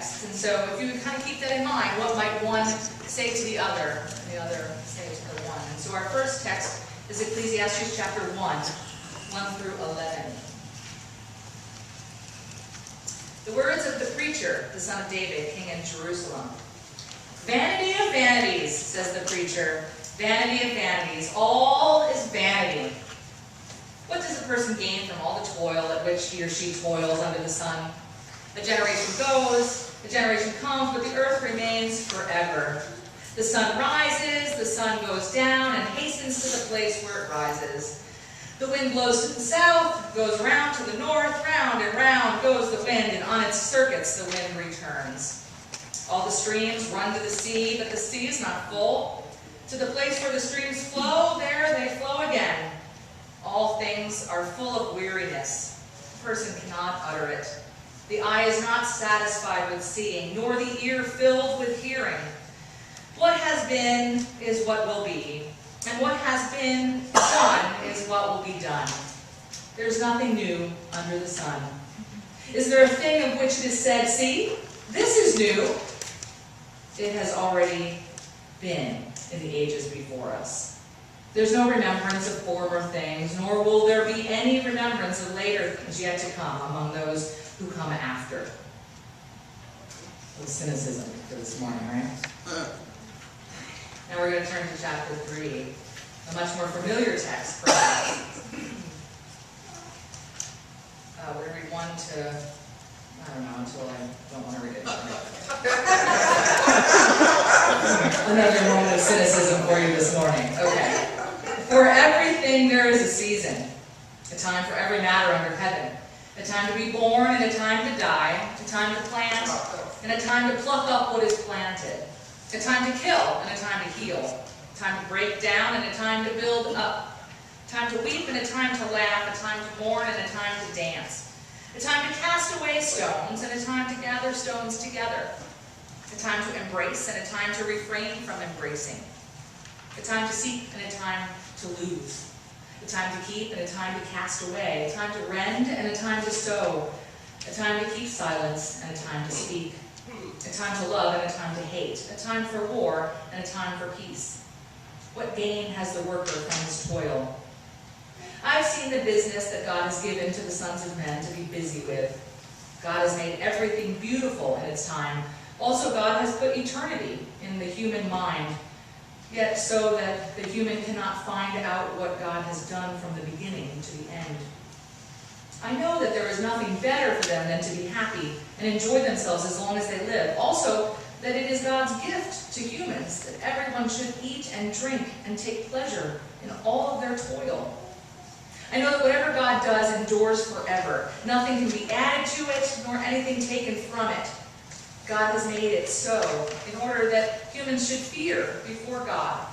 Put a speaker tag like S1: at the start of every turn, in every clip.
S1: texts, and so if you would kind of keep that in mind, what might one say to the other, and the other say to the one. And so our first text is Ecclesiastes chapter 1 through 11. The words of the preacher, the son of David, king in Jerusalem. Vanity of vanities, says the preacher, vanity of vanities, all is vanity. What does a person gain from all the toil at which he or she toils under the sun? A generation goes, a generation comes, but the earth remains forever. The sun rises, the sun goes down, and hastens to the place where it rises. The wind blows to the south, goes round to the north, round and round goes the wind, and on its circuits the wind returns. All the streams run to the sea, but the sea is not full. To the place where the streams flow, there they flow again. All things are full of weariness. A person cannot utter it. The eye is not satisfied with seeing, nor the ear filled with hearing. What has been is what will be, and what has been done is what will be done. There is nothing new under the sun. Is there a thing of which it is said, see, this is new? It has already been in the ages before us. There's no remembrance of former things, nor will there be any remembrance of later things yet to come among those who come after. A little cynicism for this morning, right? Now we're going to turn to chapter 3, a much more familiar text, perhaps. We're going to read 1 to, I don't know, until I don't want to read it. Another moment of cynicism for you this morning. Okay. For everything there is a season, a time for every matter under heaven, a time to be born and a time to die, a time to plant and a time to pluck up what is planted, a time to kill and a time to heal, a time to break down and a time to build up, a time to weep and a time to laugh, a time to mourn and a time to dance, a time to cast away stones and a time to gather stones together, a time to embrace and a time to refrain from embracing, a time to seek and a time to lose, a time to keep and a time to cast away, a time to rend and a time to sow, a time to keep silence and a time to speak, a time to love and a time to hate, a time for war and a time for peace. What gain has the worker from his toil? I've seen the business that God has given to the sons of men to be busy with. God has made everything beautiful in its time. Also, God has put eternity in the human mind, yet so that the human cannot find out what God has done from the beginning to the end. I know that there is nothing better for them than to be happy and enjoy themselves as long as they live. Also, that it is God's gift to humans that everyone should eat and drink and take pleasure in all of their toil. I know that whatever God does endures forever. Nothing can be added to it, nor anything taken from it. God has made it so in order that humans should fear before God.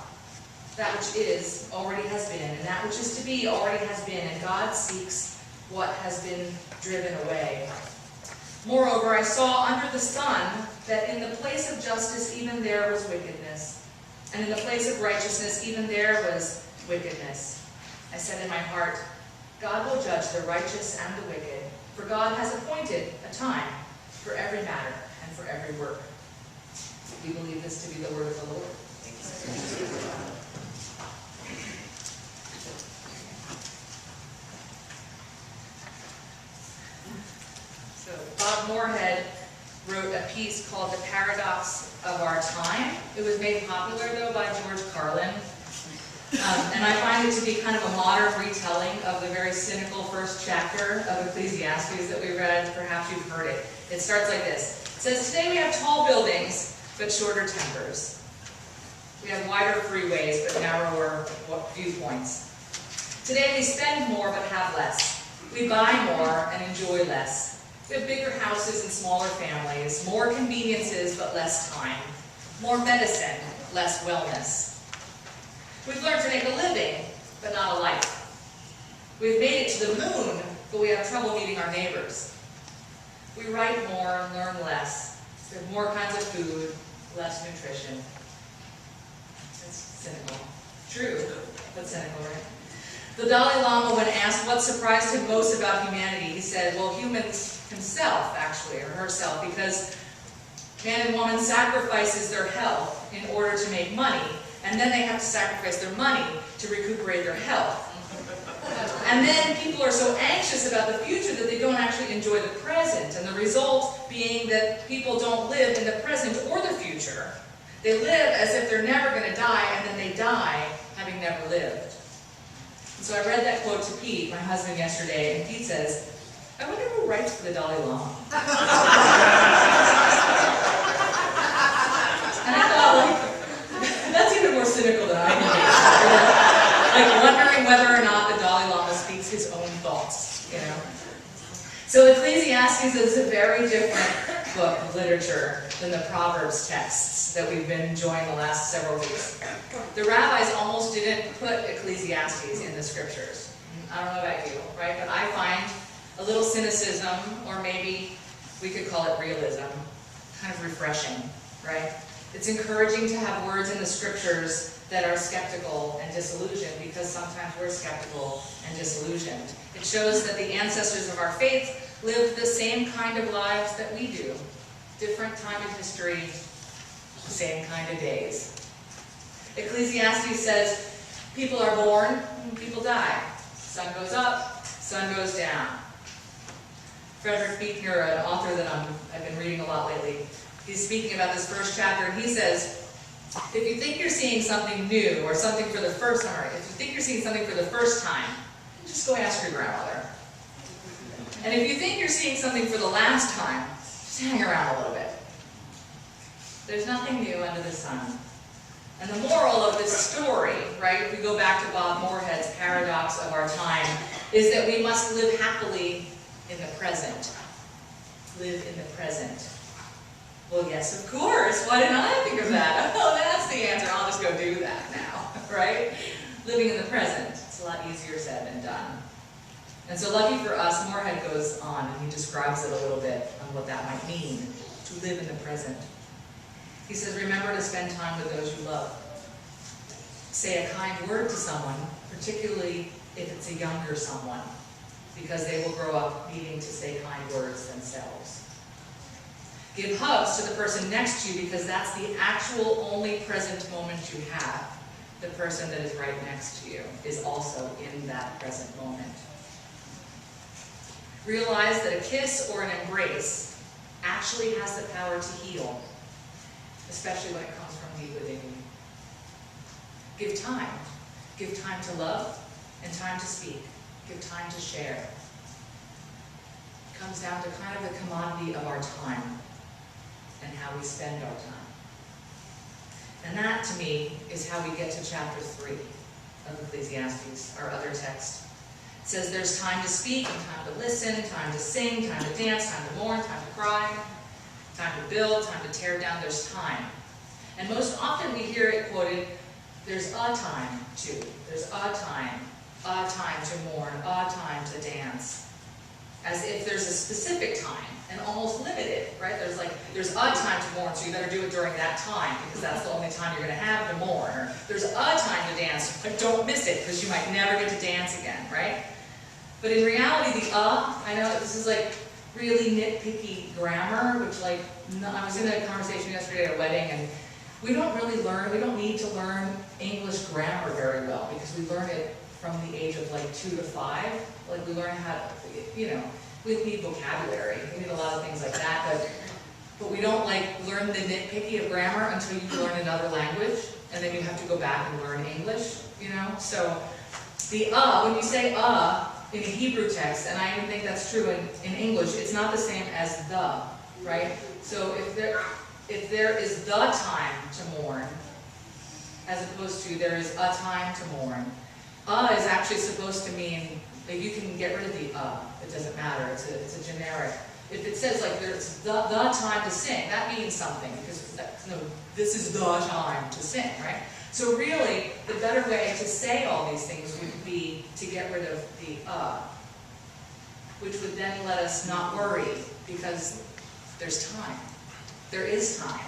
S1: That which is already has been, and that which is to be already has been, and God seeks what has been driven away. Moreover, I saw under the sun that in the place of justice even there was wickedness, and in the place of righteousness even there was wickedness. I said in my heart, God will judge the righteous and the wicked, for God has appointed a time for every matter and for every work. We believe this to be the word of the Lord. So Bob Moorhead wrote a piece called The Paradox of Our Time. It was made popular, though, by George Carlin. And I find it to be kind of a modern retelling of the very cynical first chapter of Ecclesiastes that we read. Perhaps you've heard it. It starts like this. It says, today we have tall buildings, but shorter tempers. We have wider freeways, but narrower viewpoints. Today we spend more, but have less. We buy more and enjoy less. We have bigger houses and smaller families, more conveniences, but less time. More medicine, less wellness. We've learned to make a living, but not a life. We've made it to the moon, but we have trouble meeting our neighbors. We write more and learn less. We have more kinds of food, less nutrition. It's cynical. True, but cynical, right? The Dalai Lama, when asked what surprised him most about humanity, he said, well, humans himself, actually, or herself, because Man and woman sacrifices their health in order to make money, and then they have to sacrifice their money to recuperate their health. And then people are so anxious about the future that they don't actually enjoy the present, and the result being that people don't live in the present or the future. They live as if they're never going to die, and then they die having never lived. And so I read that quote to Pete, my husband, yesterday, and Pete says, "I wonder who writes for the Dalai Lama." And I thought, like, that's even more cynical than I can be. Like wondering whether or not the Dalai Lama speaks his own thoughts, you know. So Ecclesiastes is a very different book of literature than the Proverbs texts that we've been enjoying the last several weeks. The rabbis almost didn't put Ecclesiastes in the scriptures. I don't know about you, right? But I find a little cynicism, or maybe we could call it realism, kind of refreshing, right? It's encouraging to have words in the scriptures that are skeptical and disillusioned, because sometimes we're skeptical and disillusioned. It shows that the ancestors of our faith lived the same kind of lives that we do. Different time in history, same kind of days. Ecclesiastes says, people are born and people die. Sun goes up, sun goes down. Frederick Buechner, an author that I've been reading a lot lately, he's speaking about this first chapter, and he says, if you think you're seeing something new or something for the first time, if you think you're seeing something for the first time, just go ask your grandmother. And if you think you're seeing something for the last time, just hang around a little bit. There's nothing new under the sun. And the moral of this story, right, if we go back to Bob Moorhead's paradox of our time, is that we must live happily in the present. Live in the present. Well, yes, of course. Why didn't I think of that? Oh, that's the answer. I'll just go do that now, right? Living in the present. It's a lot easier said than done. And so lucky for us, Moorhead goes on and he describes it a little bit on what that might mean, to live in the present. He says, remember to spend time with those you love. Say a kind word to someone, particularly if it's a younger someone, because they will grow up needing to say kind words themselves. Give hugs to the person next to you, because that's the actual only present moment you have. The person that is right next to you is also in that present moment. Realize that a kiss or an embrace actually has the power to heal, especially when it comes from deep within you. Give time. Give time to love and time to speak. Give time to share. It comes down to kind of the commodity of our time and how we spend our time. And that, to me, is how we get to chapter 3 of Ecclesiastes, our other text. It says there's time to speak and time to listen, time to sing, time to dance, time to mourn, time to cry, time to build, time to tear down. There's time. And most often we hear it quoted, there's a time to. There's a time to mourn, a time to dance. As if there's a specific time, and almost limited, right? There's a time to mourn, so you better do it during that time, because that's the only time you're going to have to mourn. Or there's a time to dance, but don't miss it, because you might never get to dance again, right? But in reality, the I know this is like really nitpicky grammar, which I was in a conversation yesterday at a wedding, and we don't need to learn English grammar very well, because we learn it from the age of 2 to 5. Like we learn how to, we need vocabulary, we need a lot of things like that, but we don't learn the nitpicky of grammar until you learn another language, and then you have to go back and learn English, So the when you say in a Hebrew text, and I even think that's true in English, it's not the same as the, right? So if there is the time to mourn, as opposed to there is a time to mourn, is actually supposed to mean that you can get rid of the it doesn't matter, it's a generic. If it says there's the time to sing, that means something, because this is the time to sing, right? So really, the better way to say all these things would be to get rid of the which would then let us not worry, because there's time. There is time.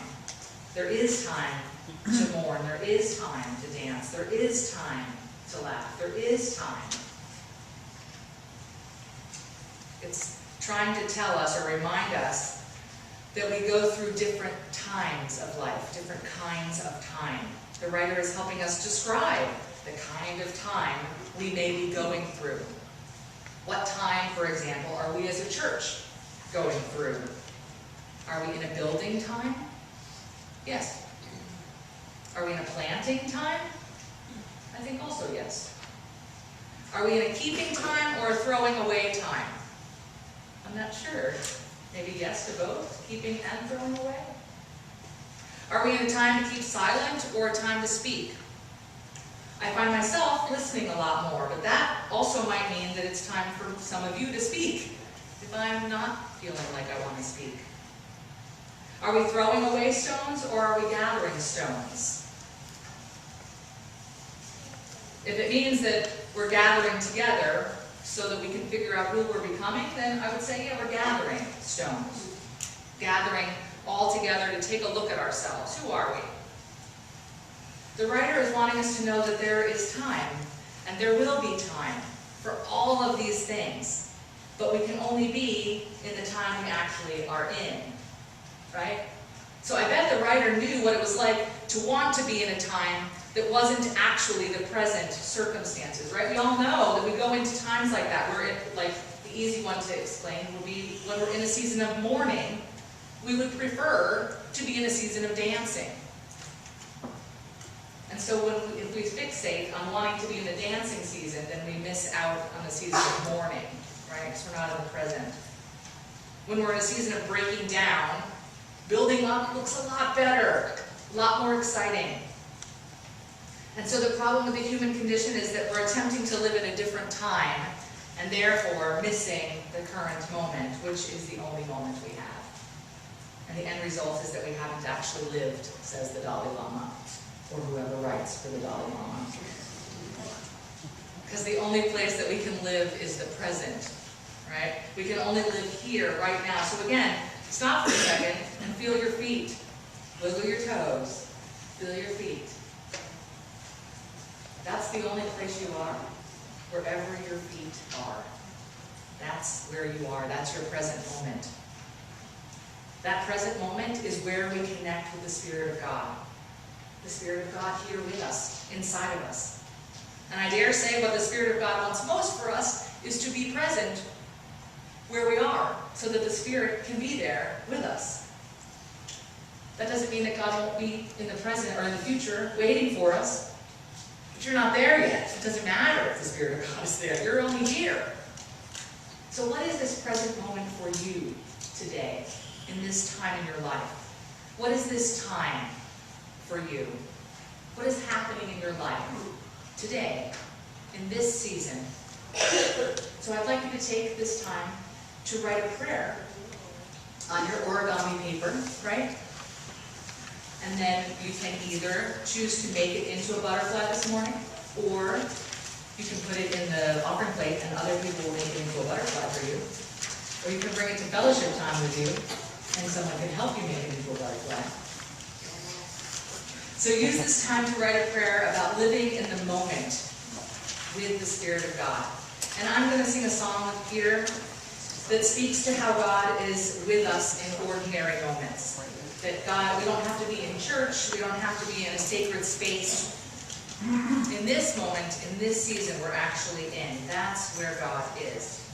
S1: There is time to mourn. There is time to dance. There is time to laugh. There is time. It's trying to tell us or remind us that we go through different times of life, different kinds of time. The writer is helping us describe the kind of time we may be going through. What time, for example, are we as a church going through? Are we in a building time? Yes. Are we in a planting time? I think also yes. Are we in a keeping time or a throwing away time? I'm not sure. Maybe yes to both, keeping and throwing away? Are we in a time to keep silent or a time to speak? I find myself listening a lot more, but that also might mean that it's time for some of you to speak, if I'm not feeling like I want to speak. Are we throwing away stones or are we gathering stones? If it means that we're gathering together so that we can figure out who we're becoming, then I would say, yeah, we're gathering stones. Gathering all together to take a look at ourselves. Who are we? The writer is wanting us to know that there is time, and there will be time for all of these things, but we can only be in the time we actually are in, right? So I bet the writer knew what it was like to want to be in a time that wasn't actually the present circumstances, right? We all know that we go into times like that, where like the easy one to explain would be when we're in a season of mourning, we would prefer to be in a season of dancing. And so if we fixate on wanting to be in the dancing season, then we miss out on the season of mourning, right? Because we're not in the present. When we're in a season of breaking down, building up looks a lot better, a lot more exciting. And so the problem with the human condition is that we're attempting to live in a different time, and therefore missing the current moment, which is the only moment we have. And the end result is that we haven't actually lived, says the Dalai Lama, or whoever writes for the Dalai Lama. Because the only place that we can live is the present, right? We can only live here, right now. So again, stop for a second and feel your feet. Wiggle your toes. Feel your feet. That's the only place you are, wherever your feet are. That's where you are. That's your present moment. That present moment is where we connect with the Spirit of God. The Spirit of God here with us, inside of us. And I dare say what the Spirit of God wants most for us is to be present where we are, so that the Spirit can be there with us. That doesn't mean that God won't be in the present or in the future waiting for us. But you're not there yet. It doesn't matter if the Spirit of God is there. You're only here. So what is this present moment for you today, in this time in your life? What is this time for you? What is happening in your life today, in this season? So I'd like you to take this time to write a prayer on your origami paper, right? And then you can either choose to make it into a butterfly this morning, or you can put it in the offering plate and other people will make it into a butterfly for you. Or you can bring it to fellowship time with you and someone can help you make it into a butterfly. So use this time to write a prayer about living in the moment with the Spirit of God. And I'm going to sing a song here that speaks to how God is with us in ordinary moments. That God, we don't have to be in church, we don't have to be in a sacred space. In this moment, in this season we're actually in, that's where God is.